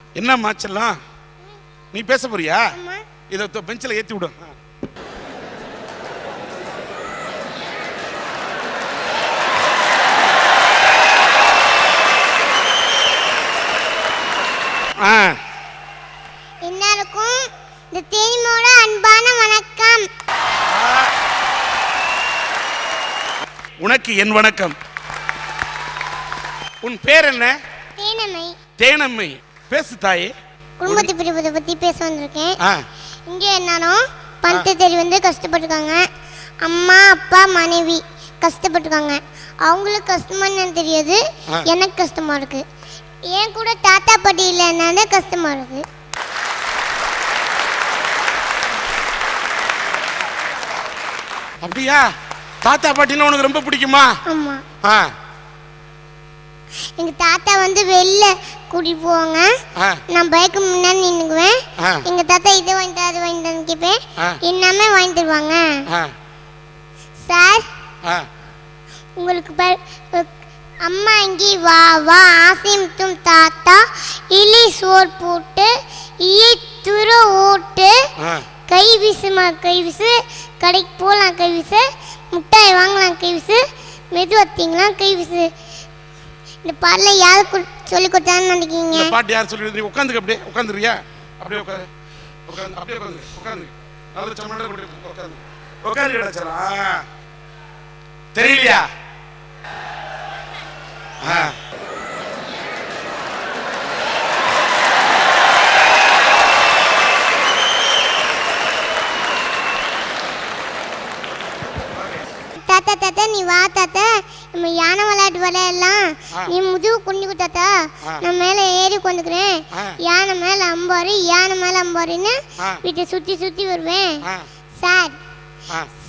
என்னம்மா செல்லம், நீ பேச போறியா? இதை பெஞ்சில் ஏற்றி விடும். எல்லாருக்கும் இந்த தேனிமோட அன்பான வணக்கம். உனக்கு என் வணக்கம். உன் பேர் என்ன? தேனம்மை. தேனம்மை, பேசு தாயே. குடும்பத்தை பிரிவதை பத்தி பேச வந்திருக்கேன். இங்க என்னன்னா பணத்தை தேடி வந்து கஷ்டப்பட்டுருக்காங்க. அம்மா அப்பா மனைவி கஷ்டப்பட்டுருக்காங்க. அவங்களுக்கு கஷ்டமா என்னன்னு தெரியாது, எனக்கு கஷ்டமா இருக்கு. ஏன் கூட தாத்தா பாட்டி இல்லைன்னாலே கஷ்டமா இருக்கு. அப்படியா? தாத்தா பாட்டினா உனக்கு ரொம்ப பிடிக்குமா? ஆமா. எங்க தாத்தா வந்து வெளில கூட்டிட்டு போவாங்க. நான் பைக்கு முன்னாடி நின்னுக்குவேன். எங்க தாத்தா இதை வாங்கிட்டு அது வாங்கிட்டு கேட்பேன். எல்லாமே வாங்கி தருவாங்க. சார், உங்களுக்கு அம்மா இங்கே வா வா ஆசையும் தாத்தா இலி சோறு போட்டு ஈ துரு ஓட்டு கை வீசுமா கை வீசு, கடைக்கு போகலாம் கை வீசு, முட்டாய் வாங்கலாம் கை வீசு, மெது வத்தீங்களாம் கை வீசு. இந்த பாடல யாரு சொல்லி கொடுத்தான்னு நினைக்கிறீங்க? இந்த பாட்டு யார் சொல்லி? உட்காந்துக்க, அப்படியே உட்காந்துறியா? அப்படியே உட்காந்து உட்காந்து அப்படியே உட்காந்து உட்காந்து நல்ல சமண்டை உட்காந்து உட்காந்து கிடச்சா தெரியலையா? தாத்தா தாத்தா நீ வா தாத்தா, நம்ம யானை விளையாட்டு விளையாடலாம். நீ முதுகு குனிக்கு தாத்தா, நான் மேலே ஏறி உட்காந்துக்கிறேன். யானை மேலே அம்பாரு யானை மேலே அம்பாருன்னு வீட்டை சுற்றி சுற்றி வருவேன். சார்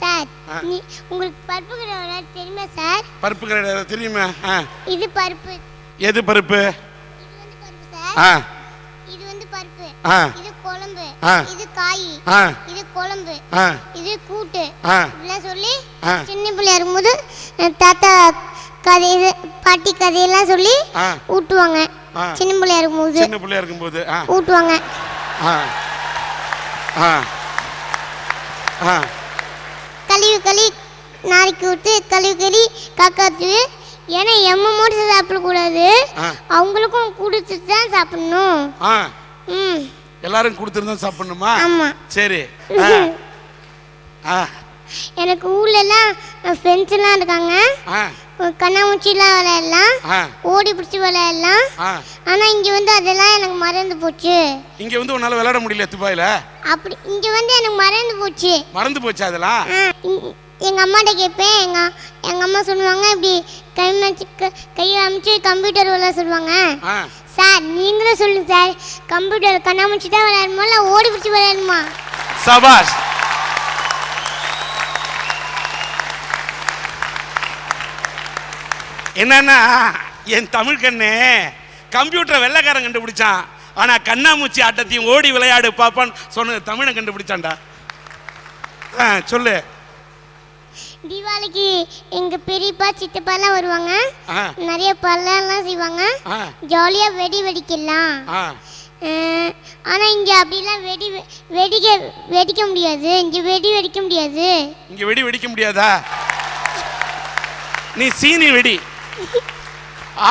சார், நீ உங்களுக்கு பருப்பு கடை விளையாட்டு தெரியுமா சார்? பருப்பு கடை தெரியுமா? இது பருப்பு. எது பருப்பு? இது வந்து பருப்பு சார். இது வந்து பருப்பு. இது குழம்பு. இது காய். இது குழம்பு. இது கூட்டு. இப்படிலாம் சொல்லி சின்ன பிள்ளையா இருக்கும்போது தாத்தா கதை பாட்டி கதையெல்லாம் சொல்லி ஊட்டுவாங்க. சின்ன பிள்ளையா இருக்கும்போது ஊட்டுவாங்க. கழிவு களி நாளைக்கு விட்டு கழிவு களி காக்காத்து. ஏன்னா எம்ம மட்டும் சாப்பிடக்கூடாது, அவங்களுக்கும் கொடுத்துட்டு தான் சாப்பிடணும். எல்லாரும் கொடுத்துருந்தா சாப்பிடணுமா? ஆமா. சரி. எனக்கு ஊர்லலாம் ஃப்ரெண்ட்ஸ் எல்லாம் இருக்காங்க. கண்ணாமூச்சிலாம் விளையாடலாம், ஓடி பிடிச்சி விளையாடலாம். ஆனா இங்க வந்து அதெல்லாம் எனக்கு மறந்து போச்சு. இங்க வந்து உன்னால விளையாட முடியல துபாயில? அப்படி இங்க வந்து எனக்கு மறந்து போச்சு. மறந்து போச்சு அதெல்லாம்? எங்க அம்மாட்ட கேட்பேன். எங்க அம்மா சொல்லுவாங்க இப்படி கையை அமைச்சு கம்ப்யூட்டர் விளையாட சொல்லுவாங்க. சார் நீங்களும் சொல்லுங்க சார், கம்ப்யூட்டர் கண்ணாமூச்சி தான் விளையாடணுமா இல்லை ஓடி பிடிச்சி விளையாடணுமா? சபாஷ். என்னன்னா என் தமிழ் கண்ணே கம்ப்யூட்டரை வெள்ளைக்காரன் கண்டுபிடிச்சான், ஆனா கண்ணாமூச்சி ஆட்டத்தையும் ஓடி விளையாடு பாப்பான்னு சொன்ன தமிழை கண்டுபிடிச்சான்டா. சொல்லு. தீபாவளிக்கு எங்க பெரியப்பா சித்தப்பாலாம் வருவாங்க. நிறைய பழம்லாம் செய்வாங்க. ஜாலியா வெடி வெடிக்கலாம். ஆனா இங்க அப்படிலாம் வெடிக்க முடியாது. இங்க வெடி வெடிக்க முடியாது. இங்க வெடி வெடிக்க முடியாதா? நீ சீனி வெடி.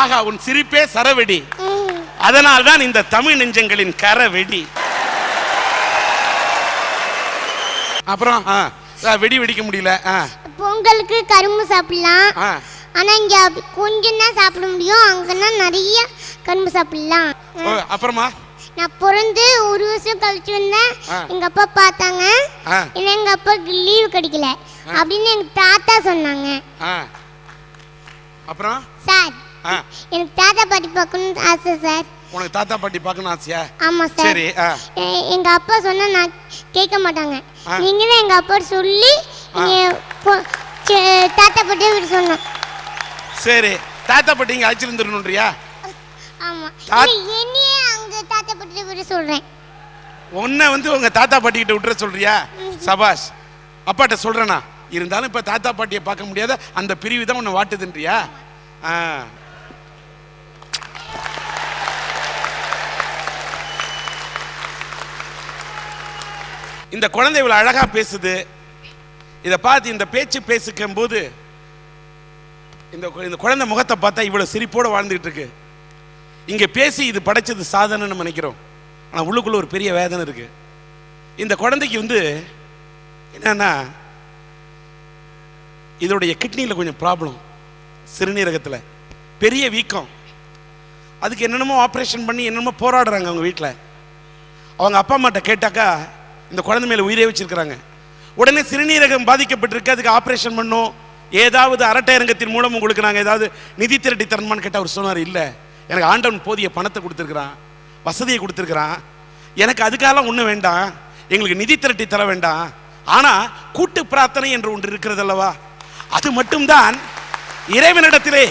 ஆகா, உன் சிரிப்பே சரவெடி. அதனால்தான் இந்த தமிழ் நெஞ்சங்களின் கரவெடி. அப்புறம் வெடி வெடிக்க முடியல. பொங்கலுக்கு கரும்பு சாப்பிடலாம். ஆனா இங்க கொஞ்சம் தான் சாப்பிட முடியும், அங்கன்னா நிறைய கரும்பு சாப்பிடலாம். அப்புறமா நான் பிறந்து ஒரு வருஷம் கழிச்சு வந்தேன். எங்க அப்பா பார்த்தாங்க, எங்க அப்பாவுக்கு லீவு கிடைக்கல அப்படின்னு எங்க தாத்தா சொன்னாங்க. அப்புறம் சார், எனக்கு தாத்தா பாட்டி பார்க்கணும்னு ஆசை சார். உனக்கு தாத்தா பாட்டி பார்க்கணும் ஆசையா? ஆமா சார். சரி. எங்க அப்பா சொன்னா நான் கேட்க மாட்டாங்க. நீங்க தான் எங்க அப்பா சொல்லி தாத்தா பாட்டியை விட்டு சொன்னோம். சரி, தாத்தா பாட்டி இங்க அழைச்சிருந்துருன்றியா? ஆமா. என்னையே அங்க தாத்தா பாட்டியை விட்டு சொல்றேன். உன்னை வந்து உங்க தாத்தா பாட்டி கிட்ட விட்டுற சொல்றியா? சபாஷ். அப்பாட்ட சொல்றேனா? இருந்தாலும் இப்ப தாத்தா பாட்டியை பார்க்க முடியாத அந்த பிரிவு தான் உன்னை வாட்டுதுன்றியா? இந்த குழந்தை இவ்வளவு அழகா பேசுது. இதை பார்த்து இந்த பேச்சு பேசிக்கும் போது இந்த குழந்தை முகத்தை பார்த்தா இவ்வளவு சிரிப்போடு வாழ்ந்துட்டு இருக்கு. இங்க பேசி இது படைச்சது சாதனைன்னு நினைக்கிறோம். ஆனா உள்ளுக்குள்ள ஒரு பெரிய வேதனை இருக்கு. இந்த குழந்தைக்கு என்னன்னா, இதோடைய கிட்னியில் கொஞ்சம் ப்ராப்ளம், சிறுநீரகத்தில் பெரிய வீக்கம். அதுக்கு என்னென்னமோ ஆப்ரேஷன் பண்ணி என்னென்னமோ போராடுறாங்க அவங்க வீட்டில். அவங்க அப்பா அம்மாட்ட கேட்டாக்கா இந்த குழந்தை மேலே உயிரே வச்சிருக்கிறாங்க. உடனே சிறுநீரகம் பாதிக்கப்பட்டிருக்கு, அதுக்கு ஆப்ரேஷன் பண்ணோம், ஏதாவது அரட்டை அரங்கத்தின் மூலம் உங்களுக்கு நாங்கள் ஏதாவது நிதி திரட்டி தரணுமான்னு கேட்டால் அவர் சொன்னார், இல்லை எனக்கு ஆண்டவன் போதிய பணத்தை கொடுத்துருக்குறான், வசதியை கொடுத்துருக்குறான், எனக்கு அதுக்காகலாம் ஒன்றும் வேண்டாம், எங்களுக்கு நிதி திரட்டி தர வேண்டாம், ஆனால் கூட்டு பிரார்த்தனை என்று ஒன்று இருக்கிறது அல்லவா, அது மட்டும்தான் இறைவனிடத்திலே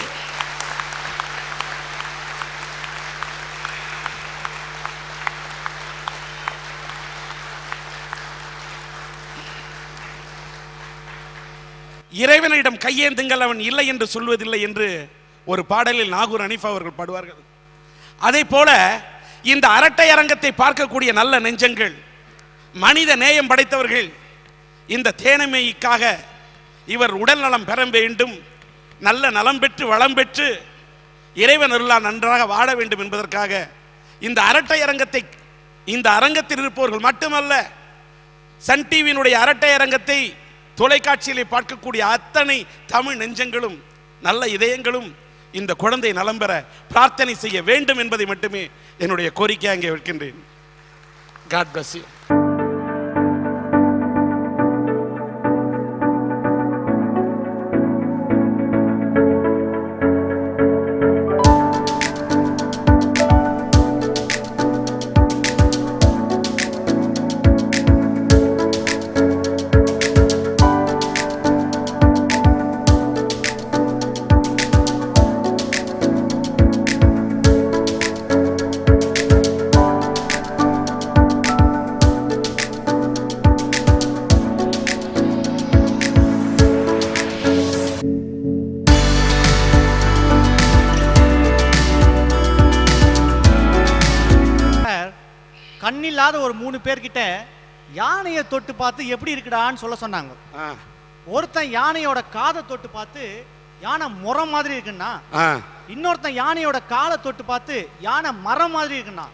இறைவனிடம் கையேந்துங்கள் அவன் இல்லை என்று சொல்வதில்லை என்று ஒரு பாடலில் நாகூர் அனிஃபா அவர்கள் பாடுவார்கள். அதே போல இந்த அரட்டை அரங்கத்தை பார்க்கக்கூடிய நல்ல நெஞ்சங்கள், மனித நேயம் படைத்தவர்கள், இந்த தேனமைக்காக இவர் உடல் நலம் பெற வேண்டும், நல்ல நலம் பெற்று வளம் பெற்று இறைவன் அருளால் நன்றாக வாழ வேண்டும் என்பதற்காக இந்த அரட்டை அரங்கத்தை, இந்த அரங்கத்தில் இருப்பவர்கள் மட்டுமல்ல, சன் டிவியினுடைய அரட்டை அரங்கத்தை தொலைக்காட்சியிலே பார்க்கக்கூடிய அத்தனை தமிழ் நெஞ்சங்களும் நல்ல இதயங்களும் இந்த குழந்தை நலம் பெற பிரார்த்தனை செய்ய வேண்டும் என்பதை மட்டுமே என்னுடைய கோரிக்கை அங்கே வைக்கின்றேன். God bless you. கண்ணில்லாத ஒரு 3 பேர்கிட்ட யானையை தொட்டு பார்த்து எப்படி இருக்குடான்னு சொல்ல சொன்னாங்க. ஒருத்தன் யானையோட காதை தொட்டு பார்த்து யானை முறம் மாதிரி இருக்குன்னா, இன்னொருத்தன் யானையோட காலை தொட்டு பார்த்து யானை மரம் மாதிரி இருக்குன்னா,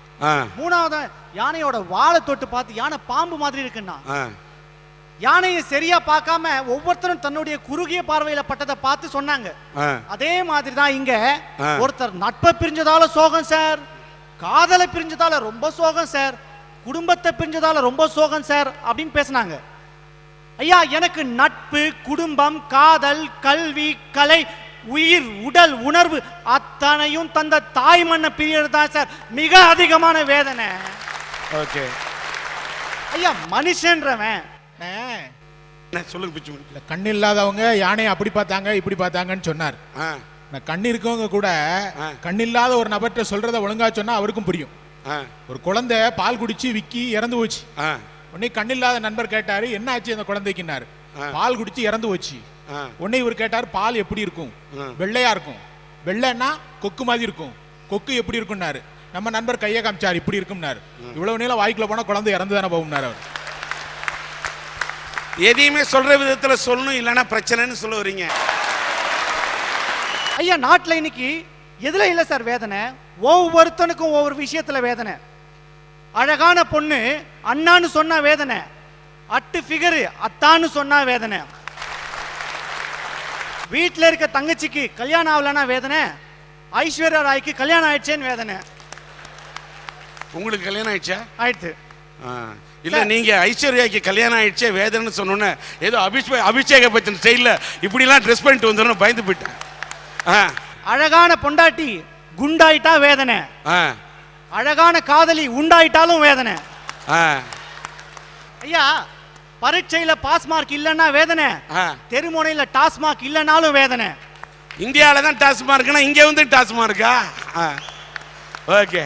மூணாவது யானையோட வாழை தொட்டு பார்த்து யானை பாம்பு மாதிரி இருக்குன்னா, யானையை சரியா பார்க்காம ஒவ்வொருத்தரும் தன்னுடைய குறுகிய பார்வையில பட்டதை பார்த்து சொன்னாங்க. அதே மாதிரி தான் இங்க ஒருத்தர் நட்பை பிரிஞ்சதால சோகம் சார், காதலை பிரிஞ்சதால ரொம்ப சோகம் சார், குடும்பத்தை பிரிஞ்சதால ரொம்ப சோகம் சார் அப்படின்னு பேசினாங்க. ஐயா, எனக்கு நட்பு, குடும்பம், காதல், கல்வி, கலை, உயிர், உடல், உணர்வு அத்தனையும் தந்த தாய் மண்ணை பிரியறது தான் சார் மிக அதிகமான வேதனை. ஓகே ஐயா, மனுஷன்றவன் சொல்லுங்க பிச்சு. கண் இல்லாதவங்க யானையை அப்படி பார்த்தாங்க இப்படி பார்த்தாங்கன்னு சொன்னார். கண் இருக்கவங்க கூட கண்ணில்லாத ஒரு நபர்கிட்ட சொல்றத ஒழுங்கா சொன்னா அவருக்கும் புரியும். ஒரு குழந்தை பால் குடிச்சு விக்கி இறந்து போச்சு. உடனே கண்ணில்லாத நண்பர் கேட்டாரு, என்ன ஆச்சு அந்த குழந்தைக்குன்னாரு. பால் குடிச்சு இறந்து போச்சு. உடனே இவர் கேட்டாரு, பால் எப்படி இருக்கும்? வெள்ளையா இருக்கும். வெள்ளைன்னா கொக்கு மாதிரி இருக்கும். கொக்கு எப்படி இருக்கும்னாரு. நம்ம நண்பர் கையை காமிச்சாரு, இப்படி இருக்கும்னாரு. இவ்வளவு நீளம் வாய்க்குள்ள போனா குழந்தை இறந்து தானே போகும்னாரு அவர். எதையுமே சொல்ற விதத்துல சொல்லணும், இல்லைன்னா பிரச்சனைன்னு சொல்ல வரீங்க. ஐயா, நாட்டில் இன்னைக்கு எதுல இல்லை சார் வேதனை? ஒவ்வொருத்தனுக்கும் ஒவ்வொரு விஷயத்துல வேதனை. அழகான பொண்ணு அண்ணான்னு சொன்னா வேதனை, அட்டு ஃபிகரு அத்தான்னு சொன்னா வேதனை, வீட்டில் இருக்க தங்கச்சிக்கு கல்யாணம் ஆகலன்னா வேதனை, ஐஸ்வர்யா ராய்க்கு கல்யாணம் ஆயிடுச்சேன்னு வேதனை. உங்களுக்கு கல்யாணம் ஆயிடுச்சா? ஆயிடுச்சு. இல்ல, நீங்க ஐஸ்வர்யாக்கு கல்யாணம் ஆயிடுச்சே வேதனைன்னு சொன்னோன்னே ஏதோ அபிஷேக பச்சன் ஸ்டைல்ல இப்படிலாம் ட்ரெஸ் பண்ணிட்டு வந்துடும் பயந்து போயிட்டேன். அழகான பொண்டாட்டி குண்டாயிட்டா வேதனை, அழகான காதலி உண்டாயிட்டாலும் வேதனை. ஐயா, பரீட்சையில பாஸ் மார்க் இல்லைன்னா வேதனை, தெருமுனையில டாஸ்மார்க் இல்லைனாலும் வேதனை. இந்தியாவில தான் டாஸ்மார்க்னா இங்க வந்து டாஸ்மார்க்கா? ஓகே.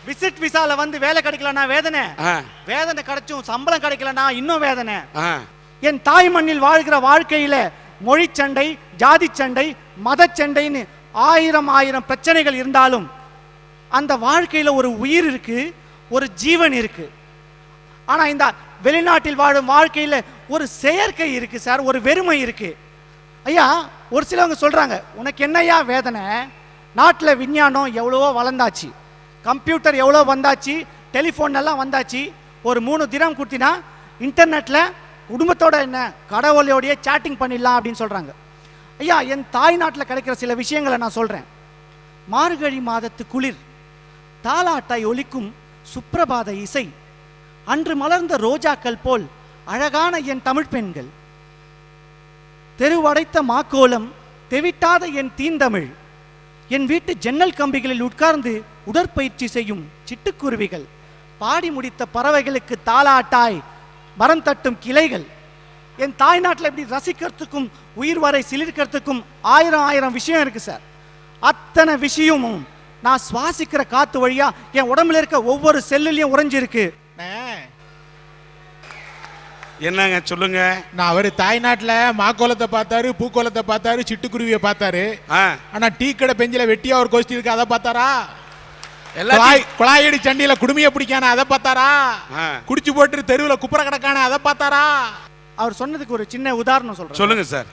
விசிட் விசால வந்து வேலை கிடைக்கலனா வேதனை, வேதனை கிடைச்சும் சம்பளம் கிடைக்கலனா இன்னும் வேதனை. என் தாய் மண்ணில் வாழ்கிற வாழ்க்கையில மொழி சண்டை, ஜாதி சண்டை, மத சண்டைன்னு ஆயிரம் பிரச்சனைகள் இருந்தாலும் அந்த வாழ்க்கையில ஒரு உயிர் இருக்கு, ஒரு ஜீவன் இருக்கு. ஆனால் இந்த வெளிநாட்டில் வாழும் வாழ்க்கையில் ஒரு செயற்கை இருக்கு சார், ஒரு வெறுமை இருக்கு. ஐயா, ஒரு சிலவங்க சொல்றாங்க, உனக்கு என்னையா வேதனை, நாட்டில் விஞ்ஞானம் எவ்வளவோ வளர்ந்தாச்சு, கம்ப்யூட்டர் எவ்வளோ வந்தாச்சு, டெலிஃபோன் எல்லாம் வந்தாச்சு, ஒரு 3 தினம் கொடுத்தினா இன்டர்நெட்டில் குடும்பத்தோட என்ன கடவுளோடைய சேட்டிங் பண்ணிடலாம் அப்படின்னு சொல்கிறாங்க. ஐயா, என் தாய் நாட்டில் கிடைக்கிற சில விஷயங்களை நான் சொல்கிறேன். மார்கழி மாதத்து குளிர், தாலாட்டாய் ஒலிக்கும் சுப்பிரபாத இசை, அன்று மலர்ந்த ரோஜாக்கள் போல் அழகான என் தமிழ் பெண்கள், தெருவடைத்த மாக்கோலம், தெவிட்டாத என் தீந்தமிழ், என் வீட்டு ஜன்னல் கம்பிகளில் உட்கார்ந்து உடற்பயிற்சி செய்யும் சிட்டுக்குருவிகள், பாடி முடித்த பறவைகளுக்கு தாலாட்டாய் மரம் தட்டும் கிளைகள். என் தாய் நாட்டில் இப்படி ரசிக்கிறதுக்கும் உயிர் வரை சிலிர்க்கிறதுக்கும் ஆயிரம் விஷயம் இருக்கு சார். அத்தனை விஷயமும் நான் சுவாசிக்கிற காத்து வழியா என் உடம்புல இருக்க ஒவ்வொரு செல்லுலையும் உறைஞ்சிருக்கு. என்னங்க சொல்லுங்க. நான் அவரு தாய்நாட்டுல மாக்கோலத்தை பார்த்தாரு, பூக்கோலத்தை பார்த்தாரு, சிட்டுக்குருவியை பார்த்தாரு. ஆனா டீ கடை பெஞ்சில வெட்டியா ஒரு கோஷ்டி இருக்கு, அதை பார்த்தாரா? குழாயடி சண்டியில குடுமைய பிடிக்கான அதை பார்த்தாரா? குடிச்சு போட்டு தெருவில் குப்புற கிடக்கான அதை பார்த்தாரா? அவர் சொன்னதுக்கு ஒரு சின்ன உதாரணம் சொல்றேன். சொல்லுங்க சார்.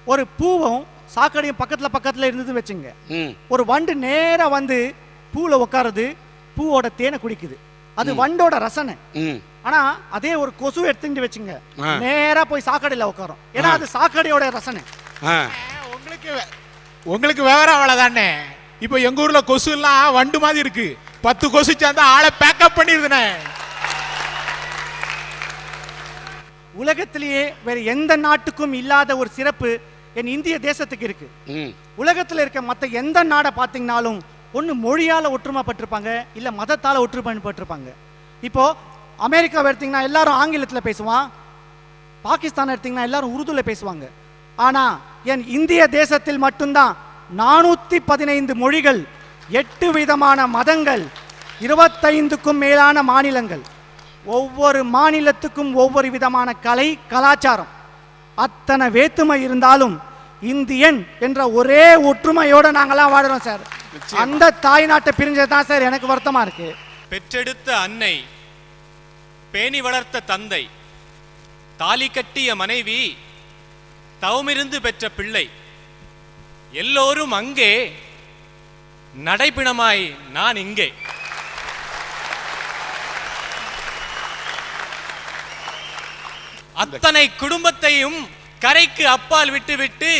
ஒரு பூவும் சாக்கடையும் பக்கத்துல இருந்தது வச்சுங்க. ஒரு வண்டு நேரா வந்து பூல உட்காருது, பூவோட தேனை குடிக்குது, அது வண்டோட ரசனை. ஆனா அதே ஒரு கொசு எடுத்துட்டு வச்சுங்க, நேரா போய் சாக்கடையில உட்காரும், ஏன்னா அது சாக்கடையோட ரசனை. உங்களுக்கு விவரம் அவ்வளவுதானே. இப்ப எங்க ஊர்ல கொசு எல்லாம் வண்டு மாதிரி இருக்கு, 10 கொசு சேர்ந்தா ஆளை பேக்கப் பண்ணிருதுனே. உலகத்திலேயே வேற எந்த நாட்டுக்கும் இல்லாத ஒரு சிறப்பு என் இந்திய தேசத்துக்கு இருக்கு. உலகத்தில் இருக்க மற்ற எந்த நாடை பார்த்தீங்கன்னாலும் ஒன்று மொழியால ஒற்றுமைப்பட்டிருப்பாங்க, இல்ல மதத்தால ஒற்றுமைப்பட்டிருப்பாங்க. இப்போ அமெரிக்காவை எடுத்தீங்கன்னா எல்லாரும் ஆங்கிலத்தில் பேசுவான், பாகிஸ்தான் எடுத்தீங்கன்னா எல்லாரும் உருதுல பேசுவாங்க. ஆனா என் இந்திய தேசத்தில் மட்டும்தான் 415 மொழிகள், 8 விதமான மதங்கள், 25க்கும் மேலான மாநிலங்கள், ஒவ்வொரு மாநிலத்துக்கும் ஒவ்வொரு விதமான கலை கலாச்சாரம். அத்தனை வேற்றுமை இருந்தாலும் இந்தியன் என்ற ஒரே ஒற்றுமையோட நாங்கெல்லாம் வாடுறோம் சார். அந்த தாய் நாட்டை பிரிஞ்சதான் சார் எனக்கு வருத்தமா இருக்கு. பெற்றெடுத்த அன்னை, பேணி வளர்த்த தந்தை, தாலி கட்டிய மனைவி, தவமிருந்து பெற்ற பிள்ளை, எல்லோரும் அங்கே, நடைபிணமாய் நான் இங்கே. அத்தனை குடும்பத்தையும் கரைக்கு அப்பால் விட்டுவிட்டு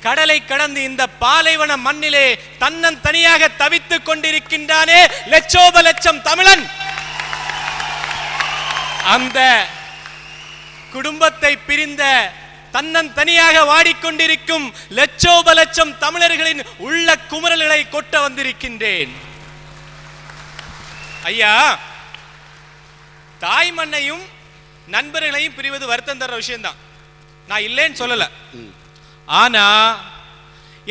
கடலை கடந்து இந்த பாலைவன மண்ணிலே தன்னன் தனியாக தவித்துக் கொண்டிருக்கின்றானே லட்சோப லட்சம் தமிழன். அந்த குடும்பத்தை பிரிந்த தன்னன் தனியாக வாடிக்கொண்டிருக்கும் லட்சோப லட்சம் தமிழர்களின் உள்ள குமரல்களை கொட்ட வந்திருக்கின்றேன். ஐயா, தாய் மண்ணையும் நண்பர்களையும் பிரிவது வருத்தம் தர விஷயம்தான், நான் இல்லைன்னு சொல்லல. ஆனா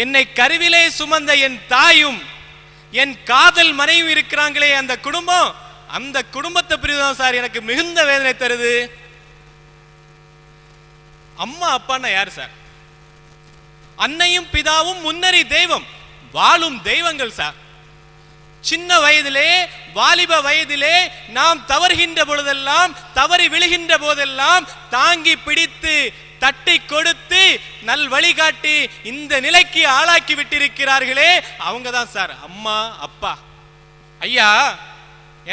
என்னை கருவிலே சுமந்த என் தாயும் என் காதல் மனைவியும் இருக்கிறாங்களே அந்த குடும்பம், அந்த குடும்பத்தை பிரிவுதான் சார் எனக்கு மிகுந்த வேதனை தருது. அம்மா அப்பான்னா யாரு சார்? அன்னையும் பிதாவும் முன்னறி தெய்வம், வாழும் தெய்வங்கள் சார். சின்ன வயதிலே, வாலிப வயதிலே நாம் தவறுகின்ற பொழுதெல்லாம், தவறி விழுகின்ற போதெல்லாம் தாங்கி பிடித்து தட்டி கொடுத்து நல் வழிகாட்டி இந்த நிலைக்கு ஆளாக்கி விட்டிருக்கிறார்களே, அவங்க தான் சார் அம்மா அப்பா. ஐயா,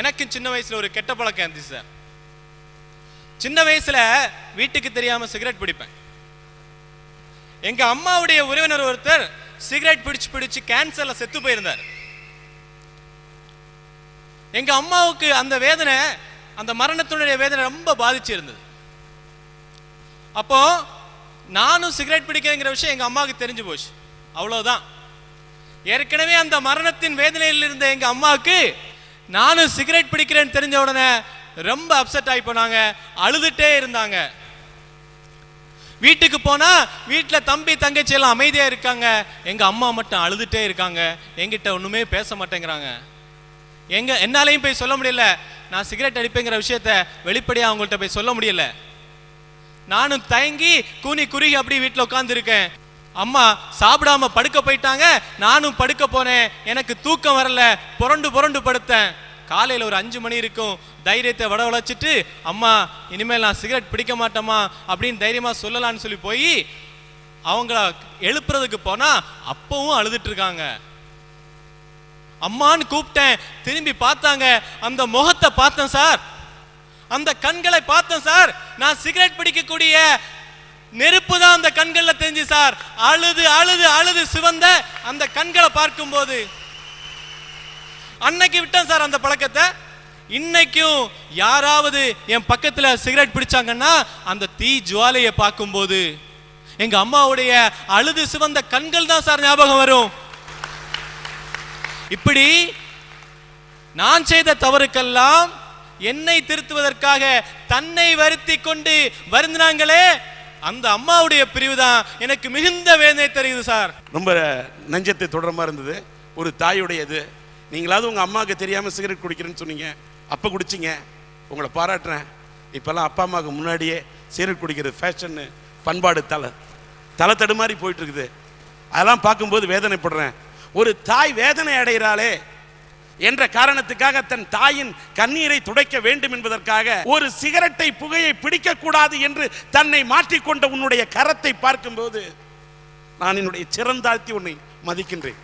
எனக்கு சின்ன வயசுல ஒரு கெட்ட பழக்கம் இருந்துச்சு சார். சின்ன வயசுல வீட்டுக்கு தெரியாம சிகரெட் பிடிப்பேன். எங்க அம்மாவுடைய உறவினர் ஒருத்தர் சிகரெட் பிடிச்சு கேன்சர்ல செத்து போயிருந்தார். எங்க அம்மாவுக்கு அந்த வேதனை, அந்த மரணத்தினுடைய வேதனை ரொம்ப பாதிச்சு இருந்தது. அப்போ நானும் சிகரெட் பிடிக்கிறேங்கிற விஷயம் எங்க அம்மாவுக்கு தெரிஞ்சு போச்சு, அவ்வளவுதான். ஏற்கனவே அந்த மரணத்தின் வேதனையில் இருந்த எங்க அம்மாவுக்கு நானும் சிகரெட் பிடிக்கிறேன்னு தெரிஞ்ச உடனே ரொம்ப அப்செட் ஆகி போனாங்க, அழுதுட்டே இருந்தாங்க. வீட்டுக்கு போனா வீட்டுல தம்பி தங்கச்சி எல்லாம் அமைதியா இருக்காங்க, எங்க அம்மா மட்டும் அழுதுட்டே இருக்காங்க, என்கிட்ட ஒண்ணுமே பேச மாட்டேங்கிறாங்க. என்னாலையும் போய் சொல்ல முடியல, நான் சிகரெட் அடிப்பேங்கிற விஷயத்த வெளிப்படையா அவங்கள்ட்ட போய் சொல்ல முடியல. நானும் தயங்கி கூனி குறுகி அப்படி வீட்டுல உட்கார்ந்து இருக்கேன். அம்மா சாப்பிடாம படுக்க போயிட்டாங்க, நானும் படுக்க போனேன். எனக்கு தூக்கம் வரல, புரண்டு படுத்தேன். காலையில் ஒரு 5 மணி இருக்கும், தைரியத்தை வளச்சிட்டு அம்மா இனிமேல் நான் சிகரெட் பிடிக்க மாட்டேம்மா அப்படின்னு தைரியமாக சொல்லலான்னு சொல்லி போய் அவங்கள எழுப்புறதுக்கு போனா அப்பவும் அழுதுட்டு இருக்காங்க. அம்மான்னு கூப்பிட்டேன், திரும்பி பார்த்தாங்க, அந்த முகத்தை பார்த்தேன் சார், அந்த கண்களை பார்த்தேன் சார், நான் சிகரெட் பிடிக்கக்கூடிய நெருப்பு தான் அந்த கண்கள்ல தெரிஞ்சு சார். அழுது அழுது அழுது சிவந்த அந்த கண்களை பார்க்கும்போது அன்னைக்கு விட்டேன் சார் அந்த பழக்கத்தை. இன்னைக்கும் யாராவது என் பக்கத்துல சிகரெட் பிடிச்சாங்கன்னா அந்த தீ ஜுவாலையை பார்க்கும்போது எங்க அம்மாவுடைய அழுது சிவந்த கண்கள் தான் சார் ஞாபகம் வரும். இப்படி நான் செய்த தவறுக்கெல்லாம் என்னை திருத்துவதற்காக தன்னை வருத்தி கொண்டு வருந்தினாங்களே, அந்த அம்மாவுடைய பிரிவு தான் எனக்கு மிகுந்த வேதனை தெரியுது சார். ரொம்ப நெஞ்சத்தை தொடரமா இருந்தது. ஒரு தாயுடையது. நீங்களாவது உங்க அம்மாவுக்கு தெரியாம சிகரெட் குடிக்கிறேன்னு சொன்னீங்க, அப்ப குடிச்சிங்க, உங்களை பாராட்டுறேன். இப்பெல்லாம் அப்பா அம்மாவுக்கு முன்னாடியே சிகரெட் குடிக்கிறது ஃபேஷன்னு, பண்பாடு தலை தடுமாறி போயிட்டு இருக்குது. அதெல்லாம் பார்க்கும்போது வேதனைப்படுறேன். ஒரு தாய் வேதனை அடைகிறாளே என்ற காரணத்துக்காக தன் தாயின் கண்ணீரை துடைக்க வேண்டும் என்பதற்காக ஒரு சிகரெட்டை புகையை பிடிக்க கூடாது என்று தன்னை மாற்றிக்கொண்ட உன்னுடைய கரத்தை பார்க்கும்போது நான் என்னுடைய சிறந்தாழ்த்தி உன்னை மதிக்கின்றேன்.